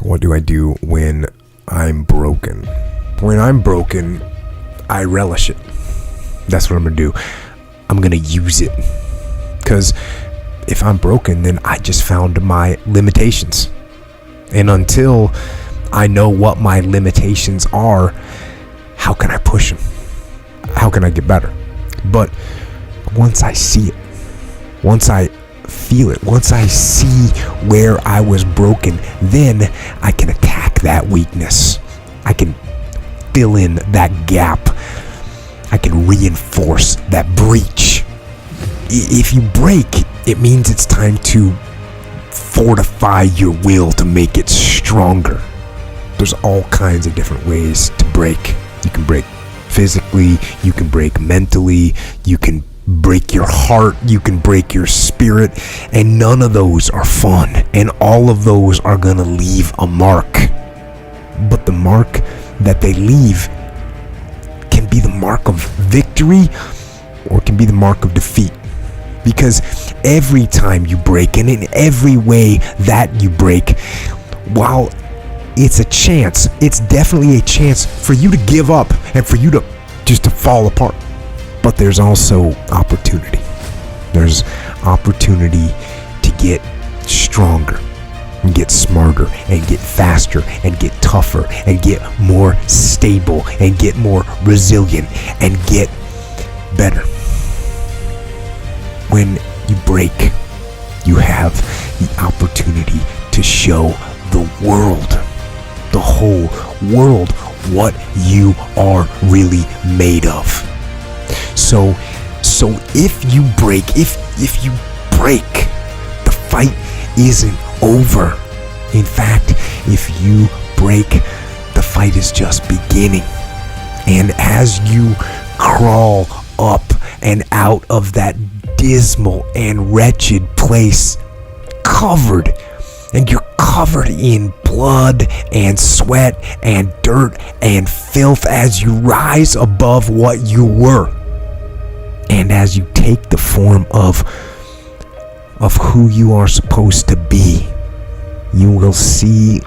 What do I do when I'm broken? When I'm broken, I relish it. That's what I'm gonna do. I'm gonna use it. Because if I'm broken, then I just found my limitations. And until I know what my limitations are, how can I push them? How can I get better? But once I see it, once I feel it, once I see where I was broken, then I can attack that weakness. I can fill in that gap. I can reinforce that breach. If you break, it means it's time to fortify your will to make it stronger. There's all kinds of different ways to break. You can break physically, you can break mentally, you can break your heart, you can break your spirit, and none of those are fun, and all of those are gonna leave a mark. But the mark that they leave can be the mark of victory or it can be the mark of defeat. Because every time you break, and in every way that you break, while it's a chance, it's definitely a chance for you to give up and for you to just to fall apart. But there's also opportunity. There's opportunity to get stronger and get smarter and get faster and get tougher and get more stable and get more resilient and get better. When you break, you have the opportunity to show the world, the whole world, what you are really made of. So if you break, if you break, the fight isn't over. In fact, if you break, the fight is just beginning. And as you crawl up and out of that dismal and wretched place, covered, and you're covered in blood and sweat and dirt and filth as you rise above what you were. And as you take the form of who you are supposed to be, you will see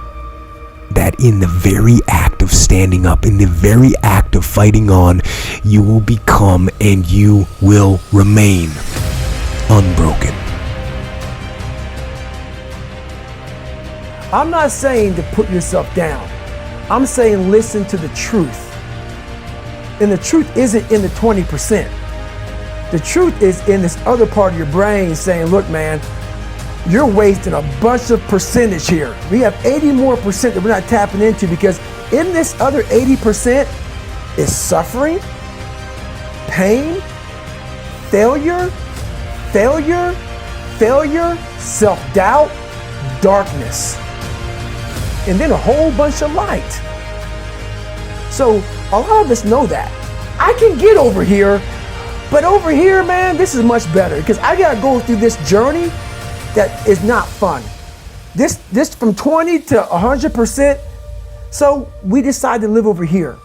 that in the very act of standing up, in the very act of fighting on, you will become and you will remain unbroken. I'm not saying to put yourself down. I'm saying listen to the truth. And the truth isn't in the 20%. The truth is in this other part of your brain saying, look, man, you're wasting a bunch of percentage here. We have 80 more percent that we're not tapping into, because in this other 80% is suffering, pain, failure, self-doubt, darkness, and then a whole bunch of light. So a lot of us know that. I can get over here, but over here, man, this is much better because I gotta go through this journey that is not fun. This from 20 to 100%. So we decide to live over here.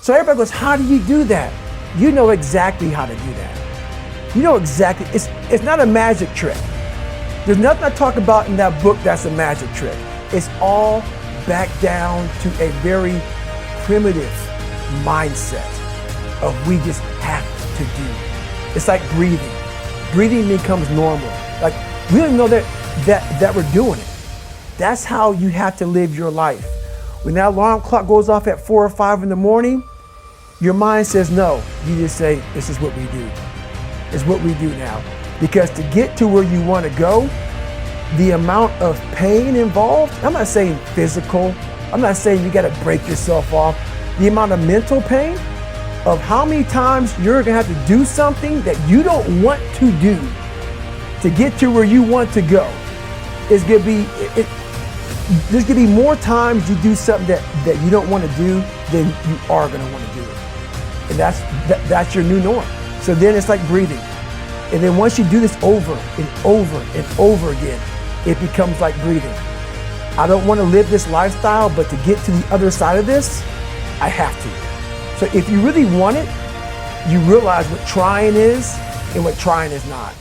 So everybody goes, how do you do that? You know exactly how to do that. You know exactly, it's not a magic trick. There's nothing I talk about in that book that's a magic trick. It's all back down to a very primitive mindset of we just have to do. It's like breathing. Breathing becomes normal. Like we don't know that we're doing it. That's how you have to live your life. When that alarm clock goes off at 4 or 5 in the morning, your mind says no. You just say, this is what we do. It's what we do now. Because to get to where you want to go, the amount of pain involved, I'm not saying physical, I'm not saying you got to break yourself off. The amount of mental pain of how many times you're going to have to do something that you don't want to do to get to where you want to go is going to be, there's going to be more times you do something that you don't want to do than you are going to want to do it. And that's your new norm. So then it's like breathing. And then once you do this over and over and over again, it becomes like breathing. I don't want to live this lifestyle, but to get to the other side of this, I have to. So if you really want it, you realize what trying is and what trying is not.